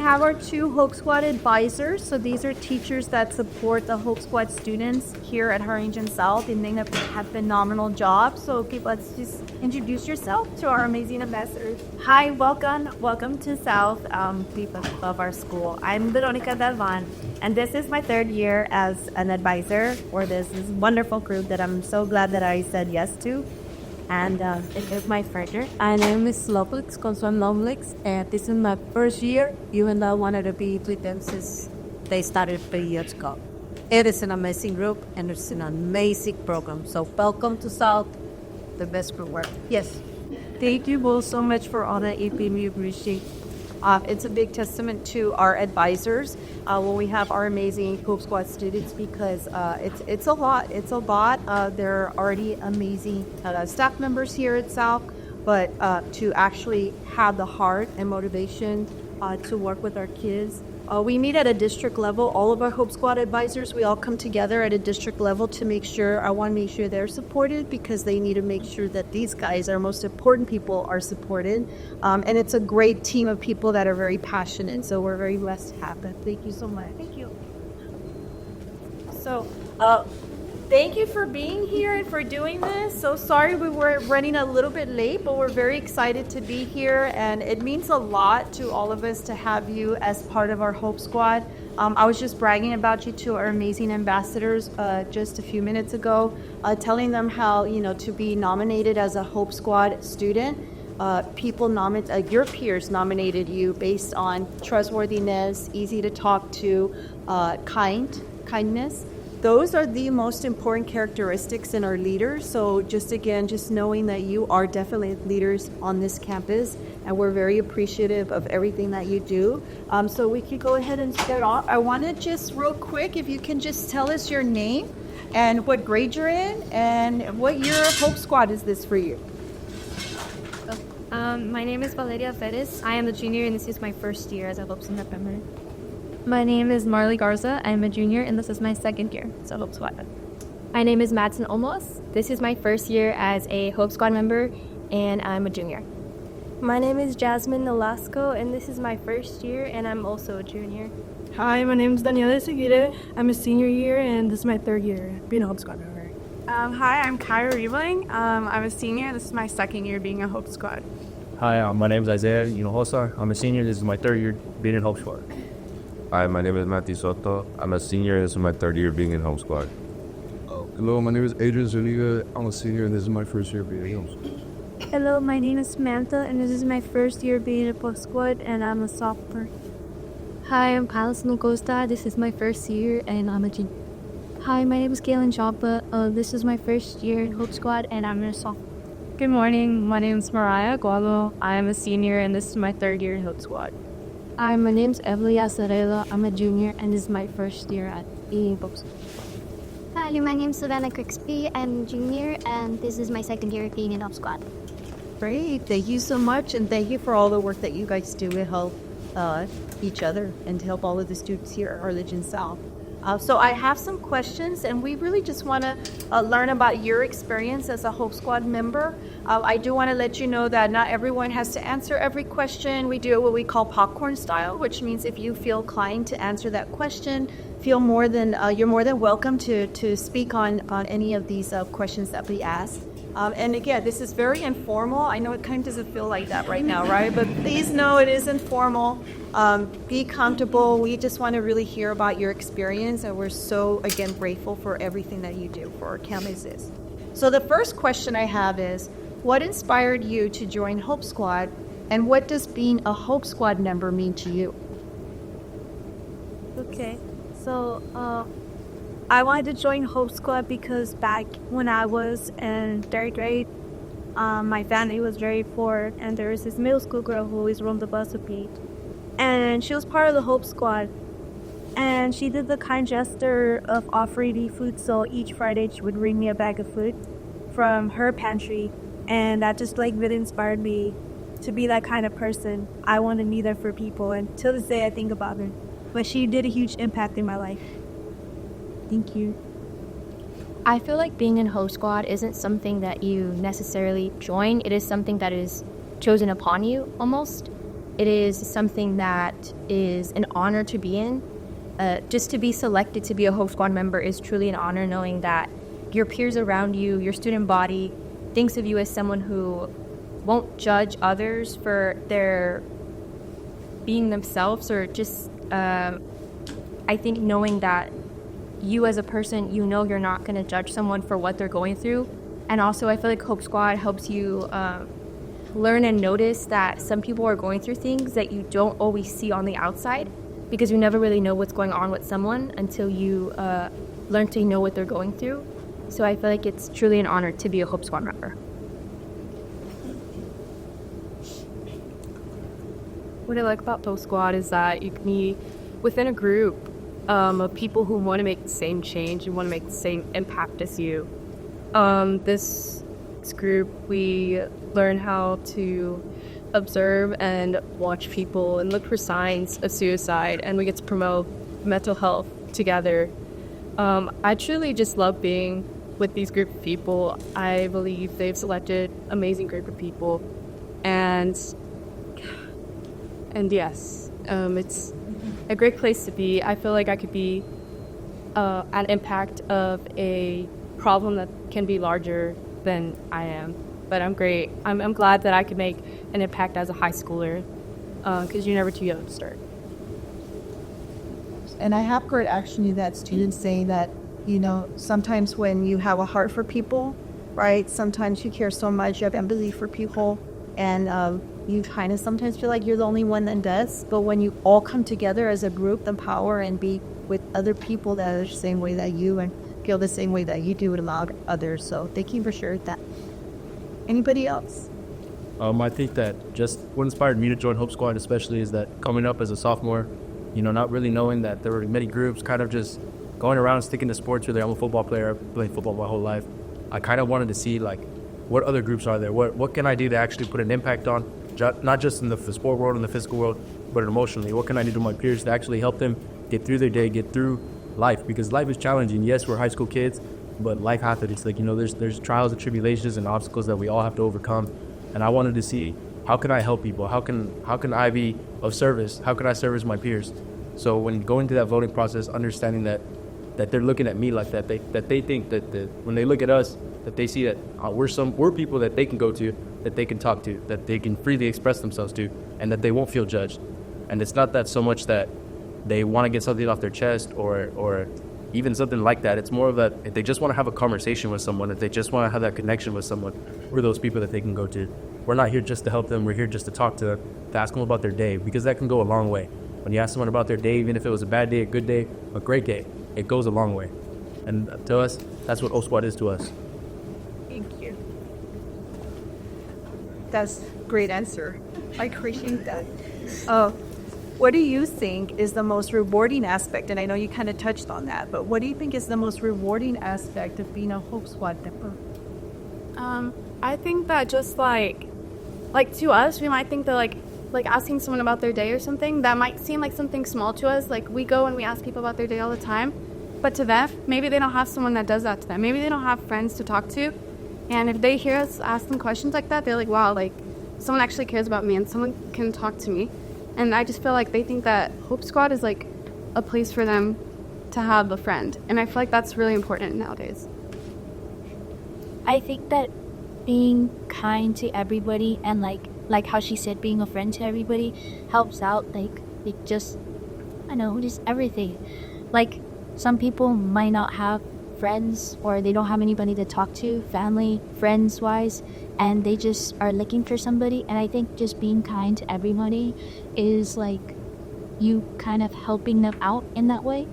have our two Hope Squad advisors. So these are teachers that support the Hope Squad students here at Harlingen South, and they have phenomenal jobs. So okay, let's just introduce yourself to our amazing ambassadors. Hi, welcome to South. We love our school. I'm Veronica Dalvan, and this is my third year as an advisor for this wonderful group that I'm so glad that I said yes to. And it is my partner. My name is Lovelix, Consuelo Lovelix, and this is my first year, even though I wanted to be with them since they started 3 years ago. It is an amazing group, and it's an amazing program. So welcome to South, the best group work. Yes. Thank you both so much for all that you've been. We appreciate. It's a big testament to our advisors when we have our amazing Hope Squad students, because it's a lot. It's a lot. There are already amazing staff members here at South, but to actually have the heart and motivation to work with our kids. We meet at a district level. All of our Hope Squad advisors, we all come together at a district level to make sure, I want to make sure they're supported, because they need to make sure that these guys, our most important people, are supported. And it's a great team of people that are very passionate. So we're very blessed to have them. Thank you so much. Thank you. So, thank you for being here and for doing this. So sorry we were running a little bit late, but we're very excited to be here, and it means a lot to all of us to have you as part of our Hope Squad. I was just bragging about you to our amazing ambassadors just a few minutes ago, telling them how, to be nominated as a Hope Squad student, your peers nominated you based on trustworthiness, easy to talk to, kindness. Those are the most important characteristics in our leaders. So just knowing that you are definitely leaders on this campus, and we're very appreciative of everything that you do. So we could go ahead and start off. I want to just real quick, if you can just tell us your name and what grade you're in, and what year of Hope Squad is this for you? My name is Valeria Perez. I am a junior, and this is my first year as a Hope Squad member. My name is Marley Garza. I'm a junior, and this is my second year, so Hope Squad. My name is Madsen Olmos. This is my first year as a Hope Squad member, and I'm a junior. My name is Jasmine Nolasco, and this is my first year, and I'm also a junior. Hi, my name is Daniela Seguida. I'm a senior year, and this is my third year being a Hope Squad member. Hi, I'm Kyra Riebling. I'm a senior. This is my second year being a Hope Squad. Hi, my name is Isaiah Hinojosa. I'm a senior. This is my third year being in Hope Squad. Hi, my name is Matthew Soto. I'm a senior. This is my third year being in Hope Squad. Hello, my name is Adrian Zuniga. I'm a senior, and this is my first year being in Hope Squad. Hello, my name is Samantha, and this is my first year being in Hope Squad, and I'm a sophomore. Hi, I'm Kyla Snocosta. This is my first year, and I'm a junior. Hi, my name is Kaylin Champa. This is my first year in Hope Squad, and I'm a sophomore. Good morning. My name is Mariah Gualo. I am a senior, and this is my third year in Hope Squad. Hi, my name is Evelyn Azarela. I'm a junior, and this is my first year at Hope Squad. Hi, my name is Savannah Crixby. I'm a junior, and this is my second year being in Hope Squad. Great. Thank you so much, and thank you for all the work that you guys do to help each other and to help all of the students here at Harlingen South. So I have some questions, and we really just want to learn about your experience as a Hope Squad member. I do want to let you know that not everyone has to answer every question. We do what we call popcorn style, which means if you feel inclined to answer that question, you're more than welcome to speak on any of these questions that we ask. And again, this is very informal. I know it kind of doesn't feel like that right now, right? But please know it is informal. Be comfortable. We just want to really hear about your experience, and we're so, again, grateful for everything that you do for our campuses. So the first question I have is, what inspired you to join Hope Squad, and what does being a Hope Squad member mean to you? Okay, so I wanted to join Hope Squad because back when I was in third grade, my family was very poor, and there was this middle school girl who always rode the bus with me. And she was part of the Hope Squad, and she did the kind gesture of offering me food, so each Friday she would bring me a bag of food from her pantry, and that just really inspired me to be that kind of person. I want to be there for people, and till this day I think about her. But she did a huge impact in my life. Thank you. I feel like being in Hope Squad isn't something that you necessarily join. It is something that is chosen upon you, almost. it is something that is an honor to be in. Just to be selected to be a Hope Squad member is truly an honor, knowing that your peers around you, your student body, thinks of you as someone who won't judge others for their being themselves, or just, I think knowing that you as a person, you know you're not going to judge someone for what they're going through. And also I feel like Hope Squad helps you learn and notice that some people are going through things that you don't always see on the outside, because you never really know what's going on with someone until you learn to know what they're going through. So I feel like it's truly an honor to be a Hope Squad member. What I like about Hope Squad is that you can be within a group of people who want to make the same change and want to make the same impact as you. This group, we learn how to observe and watch people and look for signs of suicide, and we get to promote mental health together. I truly just love being with these group of people. I believe they've selected an amazing group of people, and yes, it's a great place to be. I feel like I could be an impact of a problem that can be larger than I am. But I'm great. I'm glad that I could make an impact as a high schooler, because you're never too young to start. And I have heard actually that students saying that, you know, sometimes when you have a heart for people, right, sometimes you care so much, you have empathy for people, and you kind of sometimes feel like you're the only one that does. But when you all come together as a group, the power and be with other people that are the same way that you and feel the same way that you do, it allow others. So thank you for sharing that. Anybody else? I think that just what inspired me to join Hope Squad especially is that coming up as a sophomore, you know, not really knowing that there were many groups, kind of just going around sticking to sports. Really, I'm a football player. I've played football my whole life. I kind of wanted to see, like, what other groups are there? What can I do to actually put an impact on, not just in the sport world and the physical world, but emotionally? What can I do to my peers to actually help them get through their day, get through life? Because life is challenging. Yes, we're high school kids, but life happens. It's like, you know, there's trials and tribulations and obstacles that we all have to overcome. And I wanted to see, how can I help people? How can I be of service? How can I service my peers? So when going through that voting process, understanding that they're looking at me like that, they think that when they look at us, that they see that we're people that they can go to, that they can talk to, that they can freely express themselves to, and that they won't feel judged. And it's not that so much that they want to get something off their chest or even something like that. It's more of that if they just want to have a conversation with someone, if they just want to have that connection with someone, we're those people that they can go to. We're not here just to help them. We're here just to talk to them, to ask them about their day, because that can go a long way. When you ask someone about their day, even if it was a bad day, a good day, a great day, it goes a long way. And to us, that's what Hope Squad is to us. Thank you. That's a great answer. I appreciate that. What do you think is the most rewarding aspect? And I know you kind of touched on that, but what do you think is the most rewarding aspect of being a Hope Squad member? I think that just like to us, we might think that like asking someone about their day or something, that might seem like something small to us. Like, we go and we ask people about their day all the time, but to them, maybe they don't have someone that does that to them. Maybe they don't have friends to talk to, and if they hear us ask them questions like that, they're like, wow, like someone actually cares about me and someone can talk to me. And I just feel like they think that Hope Squad is like a place for them to have a friend, and I feel like that's really important nowadays. I think that being kind to everybody and like how she said, being a friend to everybody helps out, like just, I know, just everything. Like, some people might not have friends, or they don't have anybody to talk to, family, friends wise, and they just are looking for somebody. And I think just being kind to everybody is like you kind of helping them out in that way.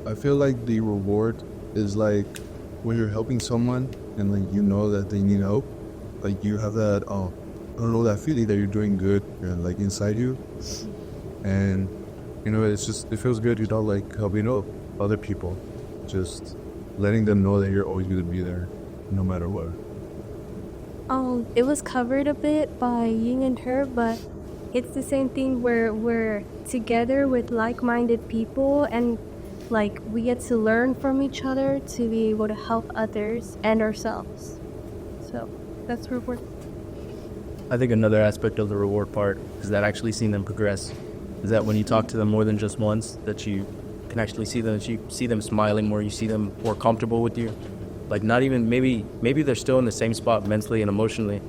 I feel like the reward is like when you're helping someone and like you know that they need help, like you have that I don't know, that feeling that you're doing good, like inside you, and you know, it feels good, you know, like helping other people, just letting them know that you're always going to be there no matter what. It was covered a bit by Ying and Her, but it's the same thing where we're together with like-minded people, and like we get to learn from each other to be able to help others and ourselves. So that's where we're. I think another aspect of the reward part is that actually seeing them progress. Is that when you talk to them more than just once, that you can actually see them, that you see them smiling more, you see them more comfortable with you. Like not even, maybe they're still in the same spot mentally and emotionally,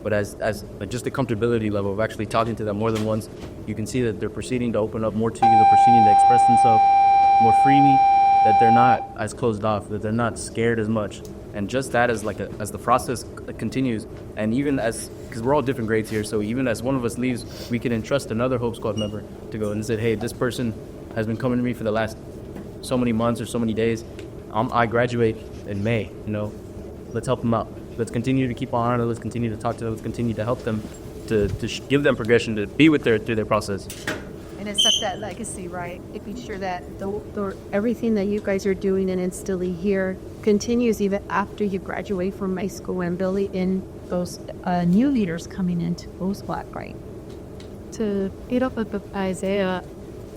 but as like just the comfortability level of actually talking to them more than once, you can see that they're proceeding to open up more to you, they're proceeding to express themselves more freely, that they're not as closed off, that they're not scared as much. And just that as the process continues, and even because we're all different grades here, so even as one of us leaves, we can entrust another Hope Squad member to go and say, hey, this person has been coming to me for the last so many months or so many days. I graduate in May, let's help them out. Let's continue to keep on it. Let's continue to talk to them. Let's continue to help them, to give them progression, to be with through their process. And it's up that legacy, right? Making sure that everything that you guys are doing and instilling here continues even after you graduate from high school and building in those new leaders coming into Hope Squad, right? To eat up with Isaiah,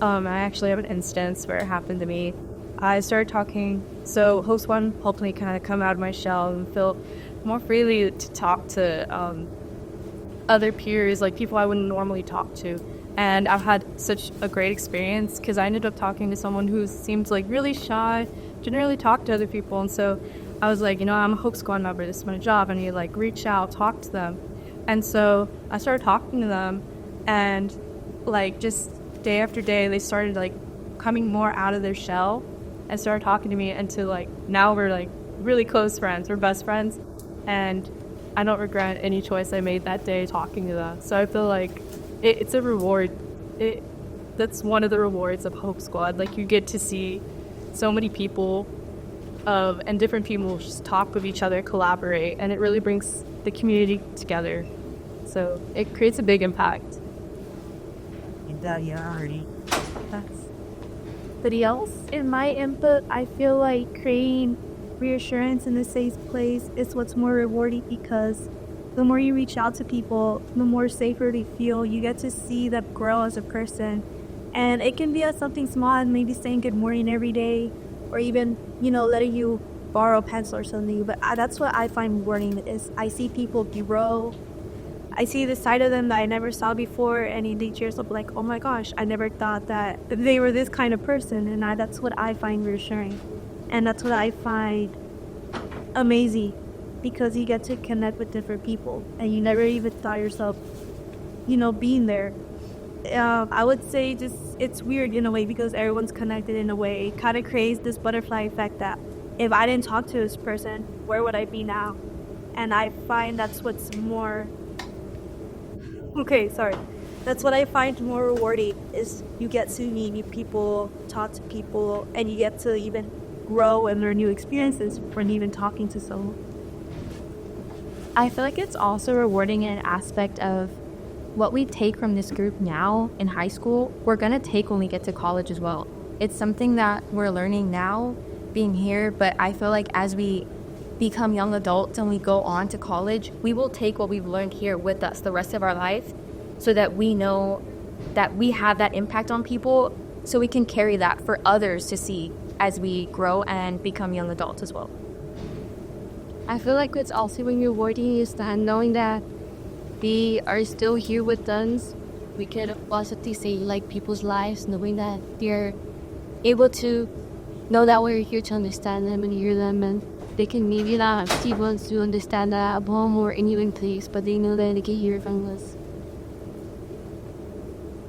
I actually have an instance where it happened to me. I started talking, so Hope Squad helped me kind of come out of my shell and feel more freely to talk to other peers, like people I wouldn't normally talk to. And I've had such a great experience because I ended up talking to someone who seemed like really shy, didn't really talk to other people. And so I was like, I'm a Hope Squad member, this is my job. And you reach out, talk to them. And so I started talking to them, and just day after day, they started coming more out of their shell and started talking to me. And to now we're really close friends, we're best friends. And I don't regret any choice I made that day talking to them. So I feel like it's a reward. That's one of the rewards of Hope Squad. You get to see so many people and different people just talk with each other, collaborate, and it really brings the community together. So it creates a big impact. Somebody else? In my input, I feel like creating reassurance in a safe place is what's more rewarding, because the more you reach out to people, the more safer they feel. You get to see them grow as a person. And it can be something small, and maybe saying good morning every day, or even, letting you borrow a pencil or something. But that's what I find rewarding, is I see people grow. I see the side of them that I never saw before, and in each year, so like, oh my gosh, I never thought that they were this kind of person. And that's what I find reassuring. And that's what I find amazing, because you get to connect with different people, and you never even thought yourself, being there. I would say just it's weird in a way, because everyone's connected in a way. It kind of creates this butterfly effect that if I didn't talk to this person, where would I be now? And I find that's what's more... That's what I find more rewarding, is you get to meet new people, talk to people, and you get to even grow and learn new experiences from even talking to someone. I feel like it's also rewarding in an aspect of what we take from this group now in high school, we're going to take when we get to college as well. It's something that we're learning now, being here, but I feel like as we become young adults and we go on to college, we will take what we've learned here with us the rest of our life, so that we know that we have that impact on people, so we can carry that for others to see as we grow and become young adults as well. I feel like what's also rewarding is that knowing that we are still here with us, we can positively save people's lives, knowing that they're able to know that we're here to understand them and hear them, and they can maybe not be ones to understand that at home or in any place, but they know that they can hear from us.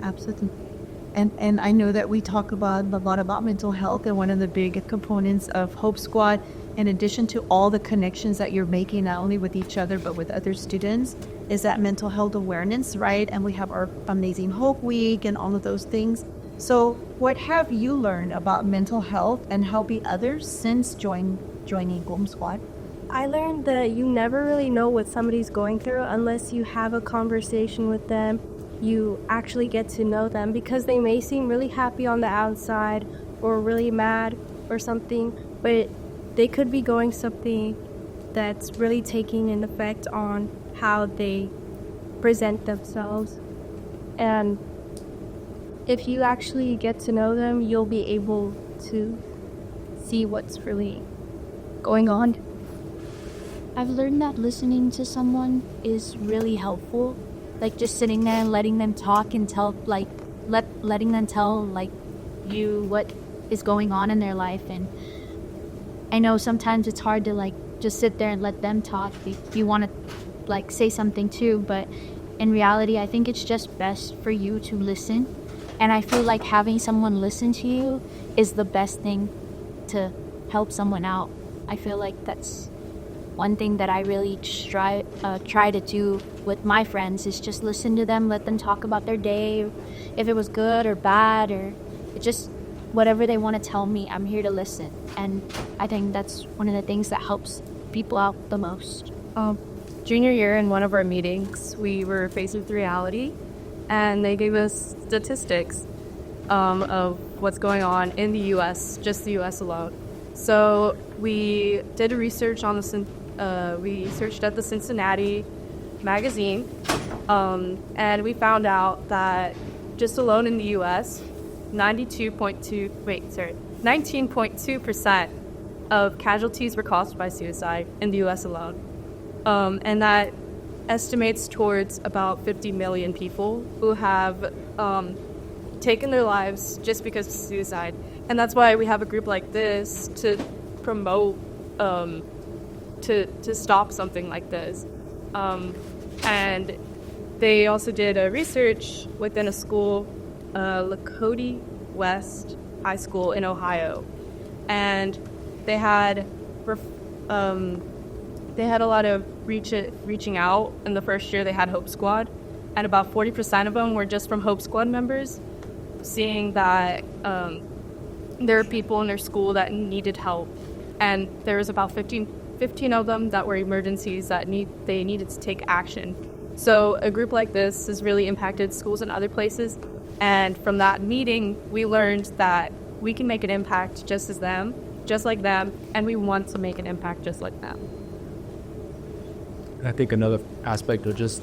Absolutely. And I know that we talk a lot about mental health, and one of the big components of Hope Squad, in addition to all the connections that you're making, not only with each other, but with other students, is that mental health awareness, right? And we have our amazing Hope Week and all of those things. So what have you learned about mental health and helping others since joining Hope Squad? I learned that you never really know what somebody's going through unless you have a conversation with them. You actually get to know them, because they may seem really happy on the outside or really mad or something, but they could be going something that's really taking an effect on how they present themselves. And if you actually get to know them, you'll be able to see what's really going on. I've learned that listening to someone is really helpful. Like just sitting there and letting them talk and letting them tell you what is going on in their life. And I know sometimes it's hard to just sit there and let them talk. You want to say something too, but in reality, I think it's just best for you to listen. And I feel like having someone listen to you is the best thing to help someone out. I feel like that's one thing that I really try to do with my friends is just listen to them, let them talk about their day, if it was good or bad, or just whatever they want to tell me. I'm here to listen, and I think that's one of the things that helps people out the most. Junior year, in one of our meetings, we were faced with reality, and they gave us statistics of what's going on in the U.S., just the U.S. alone. So we did research on we searched at the Cincinnati magazine, and we found out that just alone in the U.S., 19.2% of casualties were caused by suicide in the U.S. alone. And that estimates towards about 50 million people who have taken their lives just because of suicide. And that's why we have a group like this to promote, to stop something like this. And they also did a research within a school, Lakota West High School in Ohio. And they had a lot of reaching out. In the first year, they had Hope Squad, and about 40% of them were just from Hope Squad members, seeing that there are people in their school that needed help, and there was about 15 of them that were emergencies that they needed to take action. So a group like this has really impacted schools in other places, and from that meeting, we learned that we can make an impact just like them, and we want to make an impact just like them. I think another aspect of just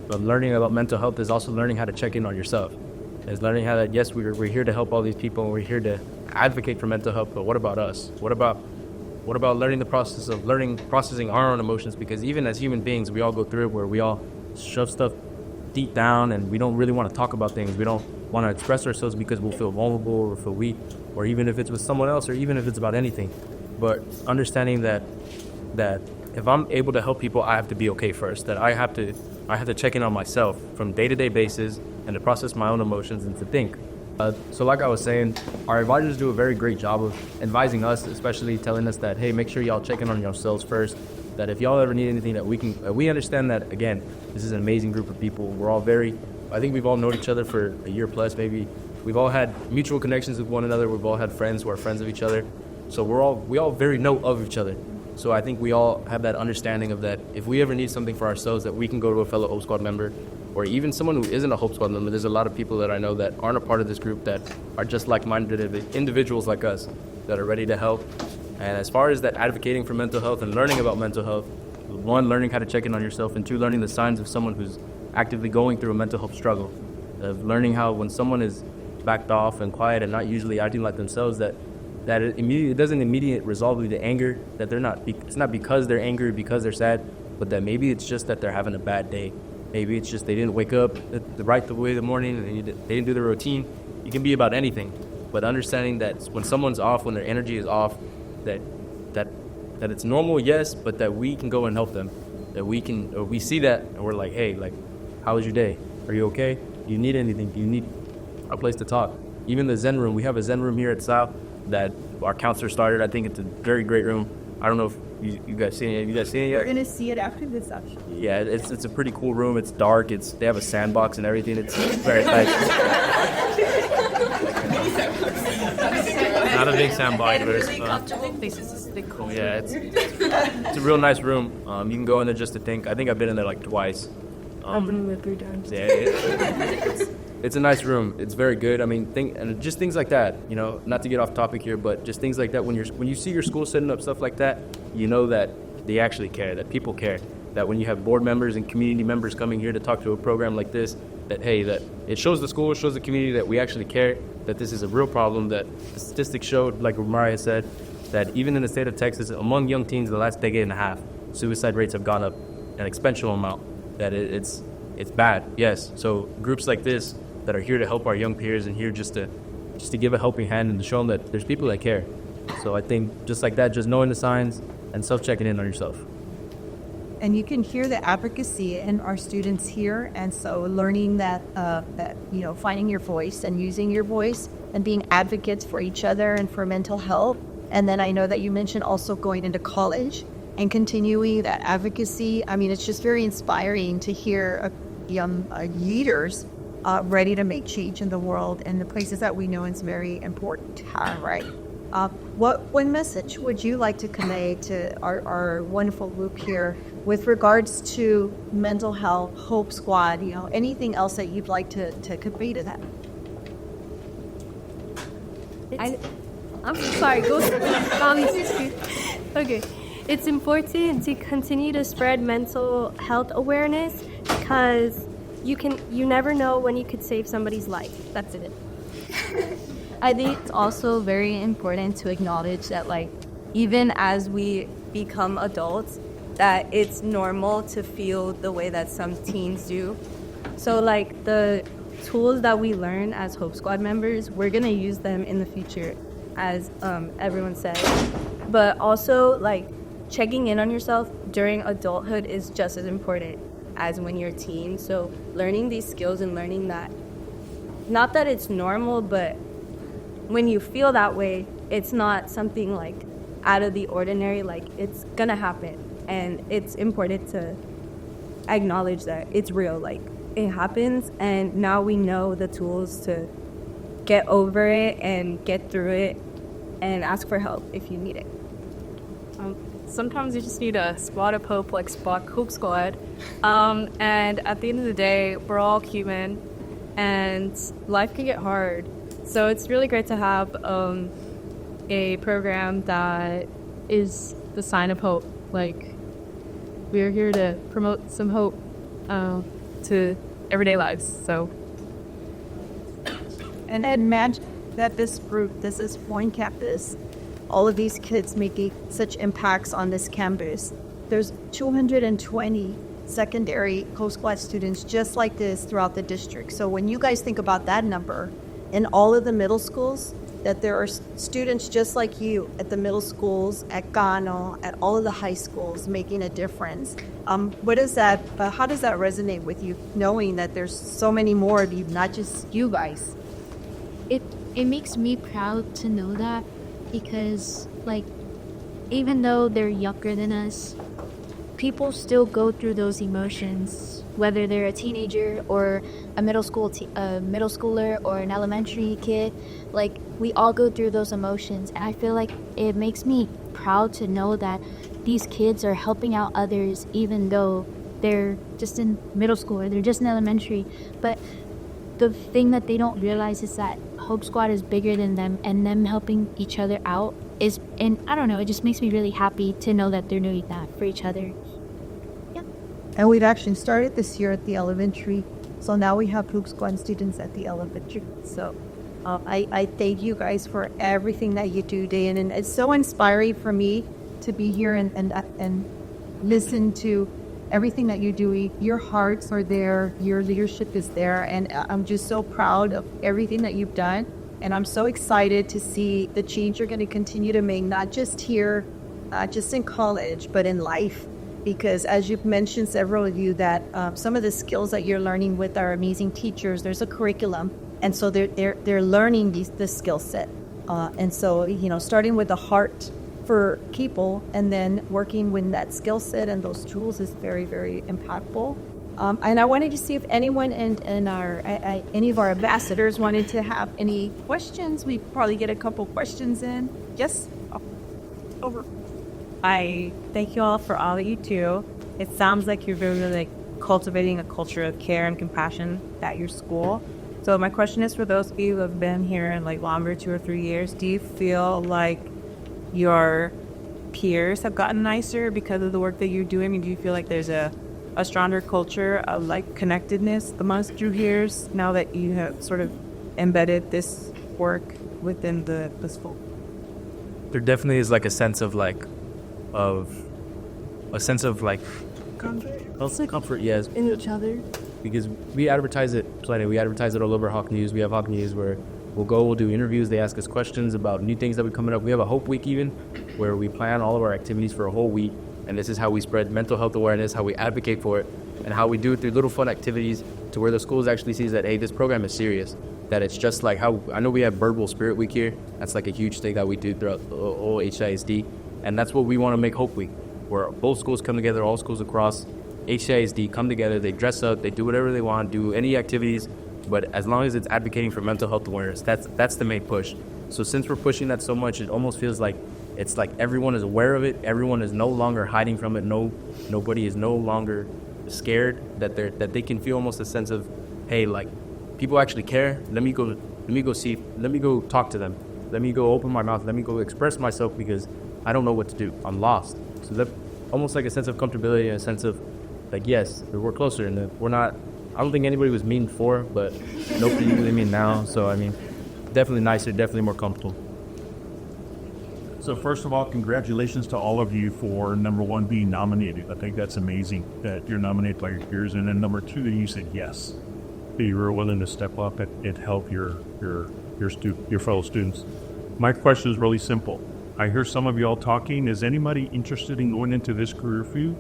learning about mental health is also learning how to check in on yourself. Is learning how that, yes, we're here to help all these people, and we're here to advocate for mental health, but what about us? What about learning the process of processing our own emotions? Because even as human beings, we all go through it where we all shove stuff deep down, and we don't really want to talk about things. We don't want to express ourselves because we'll feel vulnerable or feel weak, or even if it's with someone else, or even if it's about anything. But understanding that if I'm able to help people, I have to be okay first. That I have to check in on myself from day-to-day basis and to process my own emotions and to think. So like I was saying, our advisors do a very great job of advising us, especially telling us that, hey, make sure y'all check in on yourselves first. That if y'all ever need anything, that we understand that, again, this is an amazing group of people. We're all I think we've all known each other for a year plus, maybe. We've all had mutual connections with one another. We've all had friends who are friends of each other. So we all very know of each other. So I think we all have that understanding of that if we ever need something for ourselves, that we can go to a fellow Hope Squad member, or even someone who isn't a Hope Squad member. There's a lot of people that I know that aren't a part of this group that are just like-minded individuals like us that are ready to help. And as far as that advocating for mental health and learning about mental health, one, learning how to check in on yourself, and two, learning the signs of someone who's actively going through a mental health struggle, of learning how when someone is backed off and quiet and not usually acting like themselves, that it doesn't immediately resolve the anger, that it's not because they're angry, because they're sad, but that maybe it's just that they're having a bad day. Maybe it's just they didn't wake up the right way in the morning, and they didn't do their routine. It can be about anything, but understanding that when someone's off, when their energy is off, that it's normal, yes, but that we can go and help them. That we see that, and we're like, hey, how was your day? Are you okay? Do you need anything? Do you need a place to talk? Even the Zen room, we have a Zen room here at South that our counselor started. I think it's a very great room. I don't know if you guys seen it. You guys seen it yet? We're gonna see it after this session. Yeah, it's a pretty cool room. It's dark. They have a sandbox and everything. It's very nice. Not a big sandbox, but it's fun. Yeah, it's a real nice room. You can go in there just to think. I think I've been in there twice. I've been in there 3 times. Yeah, it's a nice room. It's very good. I mean, and just things like that. You know, not to get off topic here, but just things like that. When you see your school setting up stuff like that, you know that they actually care. That people care. That when you have board members and community members coming here to talk to a program like this, that it shows the school, it shows the community that we actually care. That this is a real problem. That the statistics showed, like Mariah said, that even in the state of Texas, among young teens, the last decade and a half, suicide rates have gone up an exponential amount. That it's bad, yes. So groups like this that are here to help our young peers and here just to give a helping hand and to show them that there's people that care. So I think just like that, just knowing the signs and self-checking in on yourself. And you can hear the advocacy in our students here, and so learning that finding your voice and using your voice and being advocates for each other and for mental health. And then I know that you mentioned also going into college and continuing that advocacy. I mean, it's just very inspiring to hear young leaders ready to make change in the world and the places that we know is very important. Right. What one message would you like to convey to our wonderful group here with regards to mental health, Hope Squad, anything else that you'd like to convey to them? I'm sorry, go Okay. It's important to continue to spread mental health awareness because you never know when you could save somebody's life. That's it. I think it's also very important to acknowledge that, like, even as we become adults, that it's normal to feel the way that some teens do. So, like, the tools that we learn as Hope Squad members, we're going to use them in the future, as everyone said. But also, like, checking in on yourself during adulthood is just as important as when you're a teen. So learning these skills and learning that, not that it's normal, but when you feel that way, it's not something like out of the ordinary, like it's gonna happen. And it's important to acknowledge that it's real, like it happens, and now we know the tools to get over it and get through it and ask for help if you need it. Sometimes you just need a spot of hope, like Hope Squad. And at the end of the day, we're all human, and life can get hard. So it's really great to have a program that is the sign of hope. Like, we're here to promote some hope to everyday lives. So, and imagine that this group, this is Point Campus, all of these kids making such impacts on this campus. There's 220 secondary Hope Squad students just like this throughout the district. So when you guys think about that number in all of the middle schools, that there are students just like you at the middle schools, at Gano, at all of the high schools making a difference. What is that? How does that resonate with you, knowing that there's so many more of you, not just you guys? It makes me proud to know that, because, like, even though they're younger than us, people still go through those emotions, whether they're a teenager or a middle schooler or an elementary kid. Like, we all go through those emotions, and I feel like it makes me proud to know that these kids are helping out others, even though they're just in middle school or they're just in elementary. But the thing that they don't realize is that Hope Squad is bigger than them, and them helping each other out is, and I don't know, it just makes me really happy to know that they're doing that for each other. Yeah. And we've actually started this year at the elementary, so now we have Hope Squad students at the elementary. So I thank you guys for everything that you do day in, and it's so inspiring for me to be here and listen to everything that you do. Your hearts are there, your leadership is there, and I'm just so proud of everything that you've done. And I'm so excited to see the change you're going to continue to make, not just here, not just in college, but in life. Because as you've mentioned, several of you, that some of the skills that you're learning with our amazing teachers, there's a curriculum, and so they're learning this skill set. And so, starting with the heart for people and then working with that skill set and those tools is very, very impactful. And I wanted to see if anyone in our any of our ambassadors wanted to have any questions. We probably get a couple questions in. Yes? Over. I thank you all for all that you do. It sounds like you're really cultivating a culture of care and compassion at your school. So my question is, for those of you who have been here in longer, 2 or 3 years, do you feel like your peers have gotten nicer because of the work that you're doing? I mean, do you feel like there's a stronger culture of connectedness amongst your peers now that you have sort of embedded this work within the school? There definitely is a sense of a sense of like Comfort I'll say comfort, yes, in each other. because we advertise it plenty. We advertise it all over Hawk News. We have Hawk News where we'll do interviews. They ask us questions about new things that we're coming up. We have a Hope Week even, where we plan all of our activities for a whole week, and this is how we spread mental health awareness, how we advocate for it, and how we do it through little fun activities to where the schools actually sees that, hey, this program is serious. That it's just like how I know we have Birdwell Spirit Week here. That's like a huge thing that we do throughout the whole HISD, and that's what we want to make Hope Week, where both schools come together, all schools across HISD come together, they dress up, they do whatever they want, do any activities, but as long as it's advocating for mental health awareness, that's the main push. So since we're pushing that so much, it almost feels like it's like everyone is aware of it, everyone is no longer hiding from it, nobody is no longer scared, that they can feel almost a sense of, hey, like people actually care. Let me go talk to them. Let me go open my mouth. Let me go express myself because I don't know what to do. I'm lost. So that almost like a sense of comfortability and a sense of like, yes, we're closer and we're not. I don't think anybody was mean before, but nobody really mean now. So I mean, definitely nicer, definitely more comfortable. So first of all, congratulations to all of you for number one being nominated. I think that's amazing that you're nominated by your peers, and then number two that you said yes, that you were willing to step up and help your fellow students. My question is really simple. I hear some of y'all talking. Is anybody interested in going into this career field?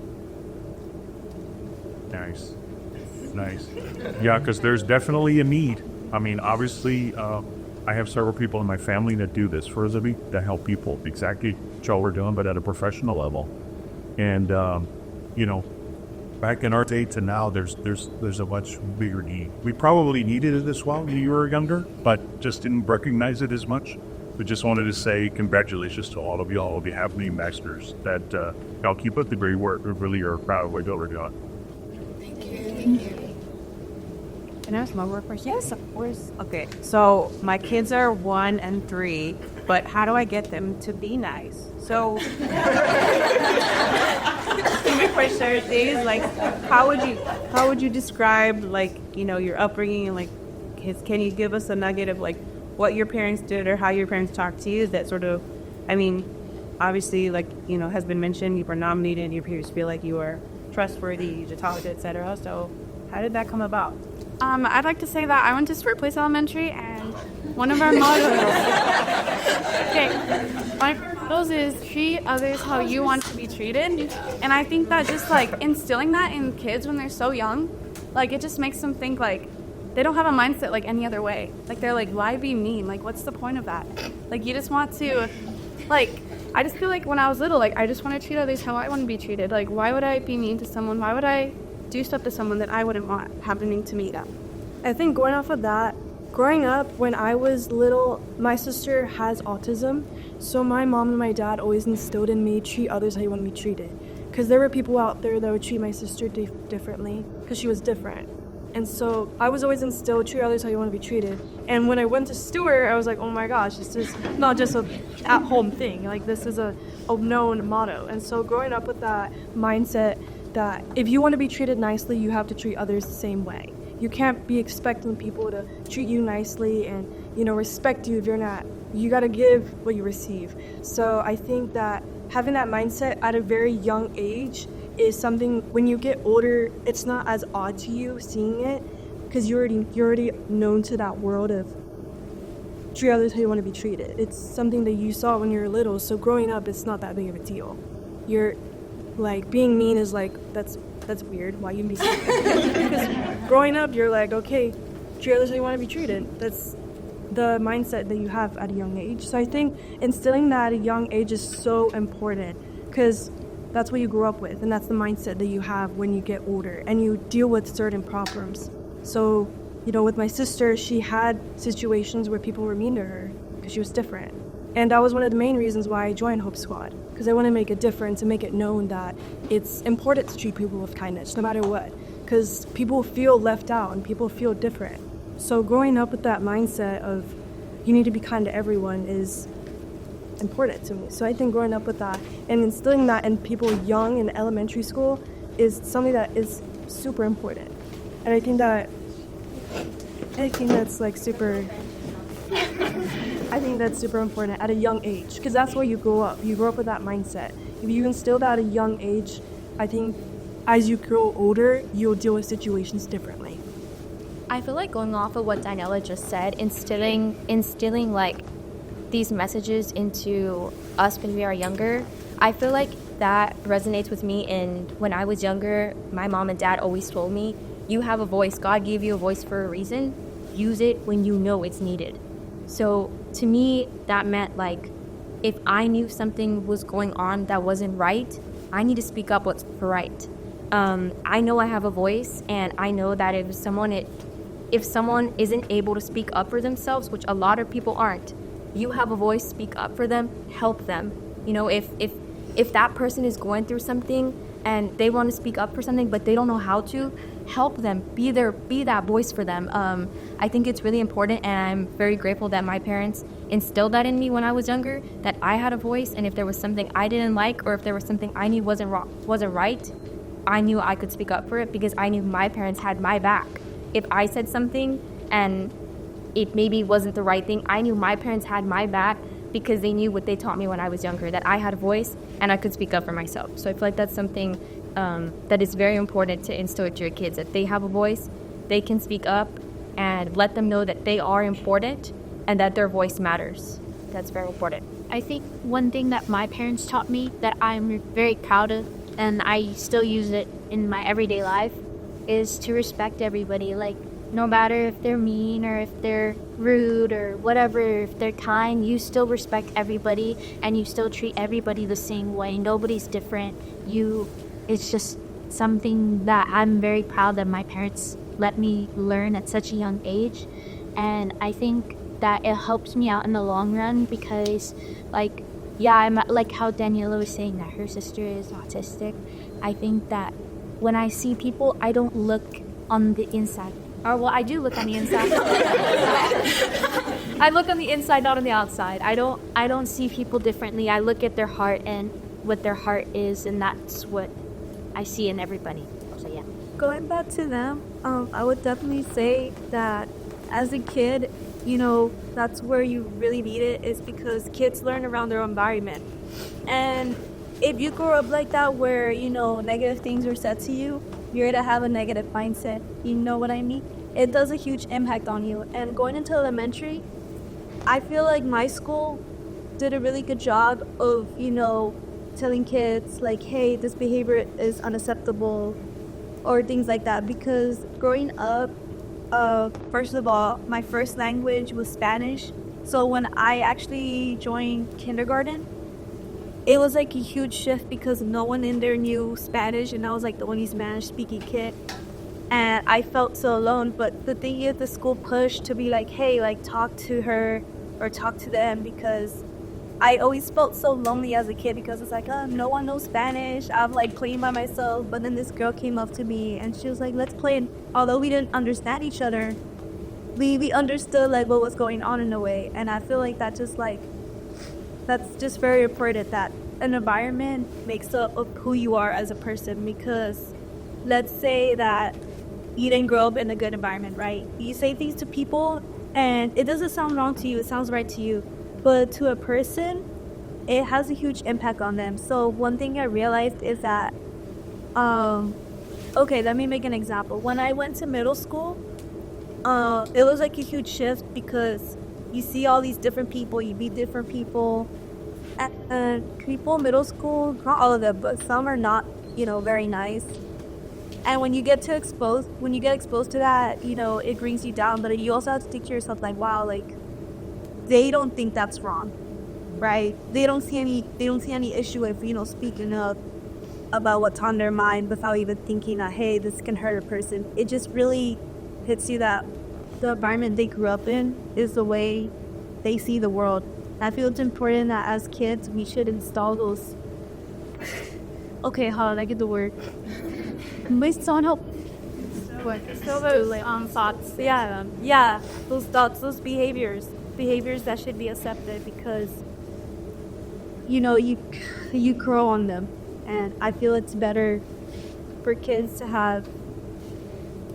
Nice. Yeah, because there's definitely a need. I mean, obviously, I have several people in my family that do this for a living, that help people, exactly what we're doing, but at a professional level. And, back in our day to now, there's a much bigger need. We probably needed it as well when you were younger, but just didn't recognize it as much. We just wanted to say congratulations to all of y'all, the happening masters, that y'all keep up the great work. We really are proud of what y'all are doing. Thank you. Can I ask my work first? Yes, of course. Okay, so my kids are 1 and 3, but how do I get them to be nice? So my question is like, how would you describe like, your upbringing, and like, can you give us a nugget of like what your parents did or how your parents talked to you? Is that sort of, I mean, obviously, like, has been mentioned, you were nominated and your peers feel like you are trustworthy, to talk to, etc. So how did that come about? I'd like to say that I went to Stewart Place Elementary, and one of our mottos, is treat others how you want to be treated. And I think that just like instilling that in kids when they're so young, like it just makes them think like they don't have a mindset like any other way. Like they're like, why be mean? Like what's the point of that? Like you just want to, like, I just feel like when I was little, like I just want to treat others how I want to be treated. Like why would I be mean to someone? Why would I do stuff to someone that I wouldn't want happening to me? I think going off of that, growing up when I was little, my sister has autism, so my mom and my dad always instilled in me, treat others how you want to be treated. Because there were people out there that would treat my sister differently because she was different. And so I was always instilled, treat others how you want to be treated. And when I went to Stewart, I was like, oh my gosh, this is not just a at-home thing. Like this is a known motto. And so growing up with that mindset that if you want to be treated nicely, you have to treat others the same way. You can't be expecting people to treat you nicely and, respect you if you're not. You got to give what you receive. So I think that having that mindset at a very young age is something when you get older, it's not as odd to you seeing it because you're already known to that world of treat others how you want to be treated. It's something that you saw when you were little. So growing up, it's not that big of a deal. You're like being mean is like that's weird. Why you be mean? Because growing up, you're like, okay, treat others how you want to be treated. That's the mindset that you have at a young age. So I think instilling that at a young age is so important because that's what you grew up with, and that's the mindset that you have when you get older and you deal with certain problems. So, with my sister, she had situations where people were mean to her because she was different. And that was one of the main reasons why I joined Hope Squad, because I want to make a difference and make it known that it's important to treat people with kindness, no matter what, because people feel left out and people feel different. So growing up with that mindset of you need to be kind to everyone is important to me. So I think growing up with that and instilling that in people young in elementary school is something that is super important. And I think that's like super... I think that's super important at a young age because that's where you grow up. You grow up with that mindset. If you instill that at a young age, I think as you grow older, you'll deal with situations differently. I feel like going off of what Daniela just said, instilling like these messages into us when we are younger, I feel like that resonates with me. And when I was younger, my mom and dad always told me, you have a voice. God gave you a voice for a reason. Use it when you know it's needed. So to me, that meant like, if I knew something was going on that wasn't right, I need to speak up what's right. I know I have a voice, and I know that if someone isn't able to speak up for themselves, which a lot of people aren't, you have a voice, speak up for them, help them. You know, if that person is going through something and they want to speak up for something but they don't know how to, help them, be that voice for them. I think it's really important, and I'm very grateful that my parents instilled that in me when I was younger, that I had a voice, and if there was something I didn't like, or if there was something I knew wasn't right, I knew I could speak up for it because I knew my parents had my back. If I said something and it maybe wasn't the right thing, I knew my parents had my back because they knew what they taught me when I was younger, that I had a voice and I could speak up for myself. So I feel like that's something that is very important to instill to your kids, that they have a voice, they can speak up, and let them know that they are important and that their voice matters. That's very important. I think one thing that my parents taught me that I'm very proud of, and I still use it in my everyday life, is to respect everybody. Like, no matter if they're mean or if they're rude or whatever, if they're kind, you still respect everybody and you still treat everybody the same way. Nobody's different. It's just something that I'm very proud that my parents let me learn at such a young age. And I think that it helps me out in the long run because, like, yeah, I'm like how Daniela was saying that her sister is autistic. I think that when I see people, I don't look on the inside. Or, well, I do look on the inside. I look on the inside, not on the outside. I don't see people differently. I look at their heart and what their heart is, and that's what I see in everybody. So, yeah. Going back to them, I would definitely say that as a kid, you know, that's where you really need it, is because kids learn around their environment. And if you grow up like that where, you know, negative things are said to you, you're to have a negative mindset. You know what I mean? It does a huge impact on you. And going into elementary, I feel like my school did a really good job of, you know, telling kids like, hey, this behavior is unacceptable or things like that. Because growing up, first of all, my first language was Spanish. So when I actually joined kindergarten, it was like a huge shift because no one in there knew Spanish, and I was like the only Spanish-speaking kid. And I felt so alone. But the thing is, the school pushed to be like, hey, like, talk to her or talk to them, because I always felt so lonely as a kid because it's like, no one knows Spanish. I'm like playing by myself. But then this girl came up to me and she was like, let's play. And although we didn't understand each other, we understood like what was going on in a way. And I feel like that's just very important, that an environment makes up of who you are as a person. Because let's say that you didn't grow up in a good environment, right? You say things to people and it doesn't sound wrong to you, it sounds right to you. But to a person, it has a huge impact on them. So one thing I realized is that, okay, let me make an example. When I went to middle school, it was like a huge shift because you see all these different people, you meet different people. And people in middle school, not all of them, but some are not, you know, very nice. And when you get exposed to that, you know, it brings you down. But you also have to think to yourself, like, wow, like, they don't think that's wrong, right? They don't see any issue with, you know, speaking up about what's on their mind without even thinking that, hey, this can hurt a person. It just really hits you that the environment they grew up in is the way they see the world. I feel it's important that as kids we should install those. Okay, hold on, I get the word. Please someone help. What? So those thoughts. Yeah, those thoughts, those behaviors that should be accepted because, you know, you grow on them, and I feel it's better for kids to have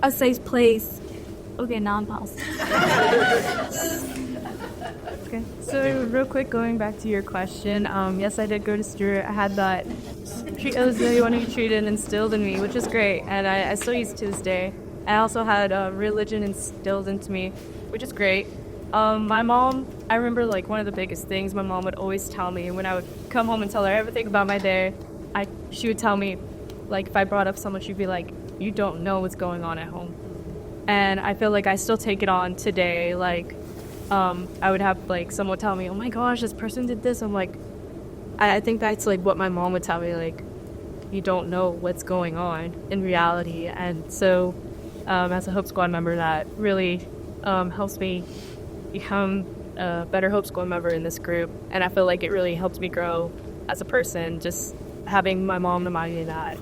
a safe place. Okay, now I'm paused. Okay. So real quick, going back to your question, yes, I did go to Stewart. I had that I was the one who treated instilled in me, which is great, and I still use it to this day. I also had religion instilled into me, which is great. My mom, I remember like one of the biggest things my mom would always tell me when I would come home and tell her everything about my day. She would tell me, like if I brought up someone, she'd be like, "You don't know what's going on at home," and I feel like I still take it on today. Like, I would have like someone tell me, "Oh my gosh, this person did this." I'm like, I think that's like what my mom would tell me, like, you don't know what's going on in reality, and so as a Hope Squad member, that really helps me become a better Hope Squad member in this group, and I feel like it really helped me grow as a person, just having my mom remind me that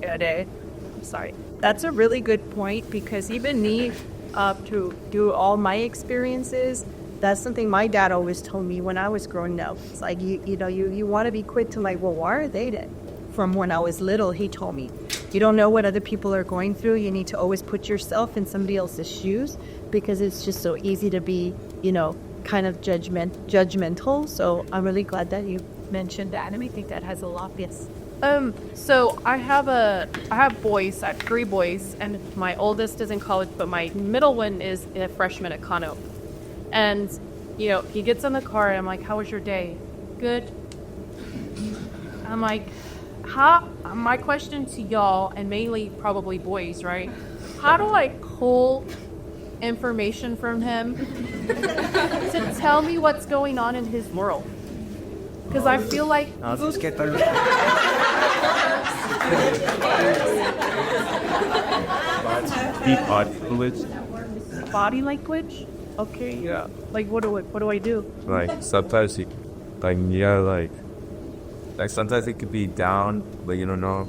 every day. I'm sorry. That's a really good point, because even me, to do all my experiences, that's something my dad always told me when I was growing up. It's like, you want to be quick to like, well, why are they dead? From when I was little, he told me, you don't know what other people are going through. You need to always put yourself in somebody else's shoes, because it's just so easy to be, kind of judgmental. So I'm really glad that you mentioned that, and I think that has a lot. Yes. So I have boys. I have 3 boys, and my oldest is in college, but my middle one is a freshman at Kano. And, he gets in the car, and I'm like, "How was your day?" "Good." I'm like, my question to y'all, and mainly probably boys, right? How do I pull information from him to tell me what's going on in his world? Because I feel like... Body language? Okay, yeah. Like, what do I do? Like, sometimes like sometimes it could be down, but you don't know.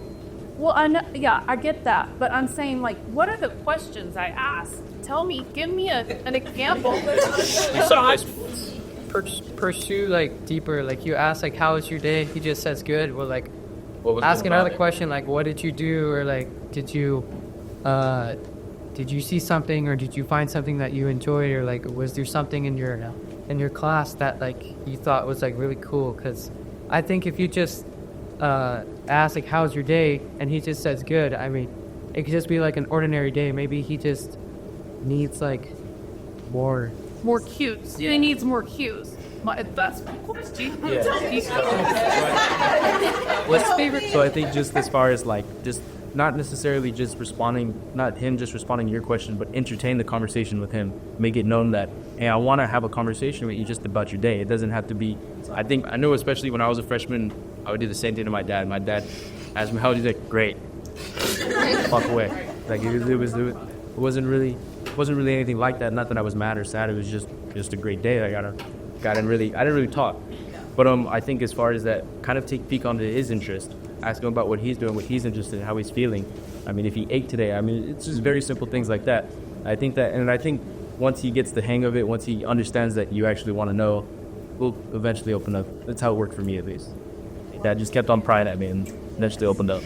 Well, I get that, but I'm saying, like, what are the questions I ask? Tell me, give me an example. You sometimes pursue like deeper. Like you ask, like, "How was your day?" He just says, "Good." Well, like, ask another question, like, "What did you do?" Or like, did you see something, or did you find something that you enjoyed, or like, was there something in your class that like you thought was like really cool? Because I think if you just ask like, "How's your day?" and he just says good, I mean, it could just be like an ordinary day. Maybe he just needs like more cues. He needs more cues. That's my question. What's favorite? So I think just as far as like just not necessarily just responding, not him just responding to your question, but entertain the conversation with him. Make it known that, hey, I want to have a conversation with you just about your day. It doesn't have to be. I know, especially when I was a freshman, I would do the same thing to my dad. My dad asked me how was it. Great. Walk away. Like it wasn't really anything like that. Not that I was mad or sad. It was just a great day. I didn't really talk. But I think as far as that, kind of take a peek onto his interest, ask him about what he's doing, what he's interested in, how he's feeling. I mean, if he ate today, I mean, it's just very simple things like that. I think once he gets the hang of it, once he understands that you actually want to know, we'll eventually open up. That's how it worked for me, at least. Dad just kept on prying at me and eventually opened up.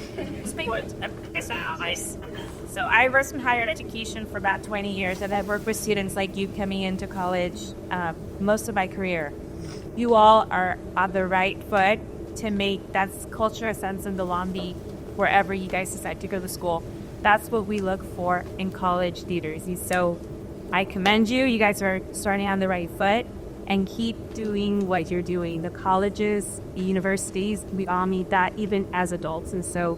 So I worked in higher education for about 20 years, and I've worked with students like you coming into college most of my career. You all are on the right foot to make that culture, a sense of belonging wherever you guys decide to go to school. That's what we look for in college leaders. So I commend you. You guys are starting on the right foot, and keep doing what you're doing. The colleges, the universities, we all need that even as adults. And so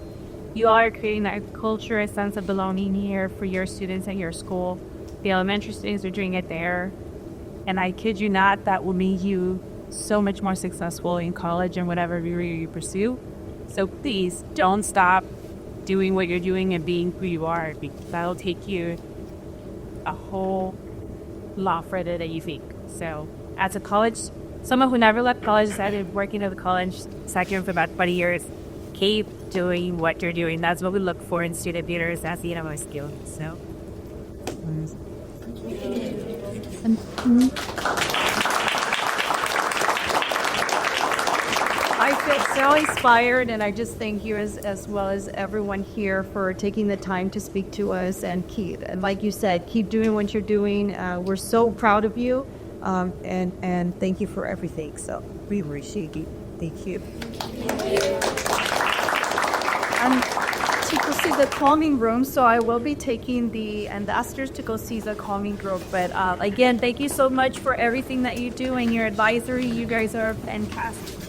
you all are creating that culture, a sense of belonging here for your students at your school. The elementary students are doing it there. And I kid you not, that will make you so much more successful in college and whatever career you pursue. So please don't stop doing what you're doing and being who you are, because that'll take you a whole lot further than you think. So as a college, someone who never left college, decided working at the college sector for about 20 years, keep doing what you're doing. That's what we look for in student leaders as the NMO skill. So. I feel so inspired, and I just thank you as well as everyone here for taking the time to speak to us. And like you said, keep doing what you're doing. We're so proud of you. and thank you for everything. So we appreciate you. Thank you. And to go see the calming room, so I will be taking the ambassadors to go see the calming group. But again, thank you so much for everything that you do and your advisory. You guys are fantastic.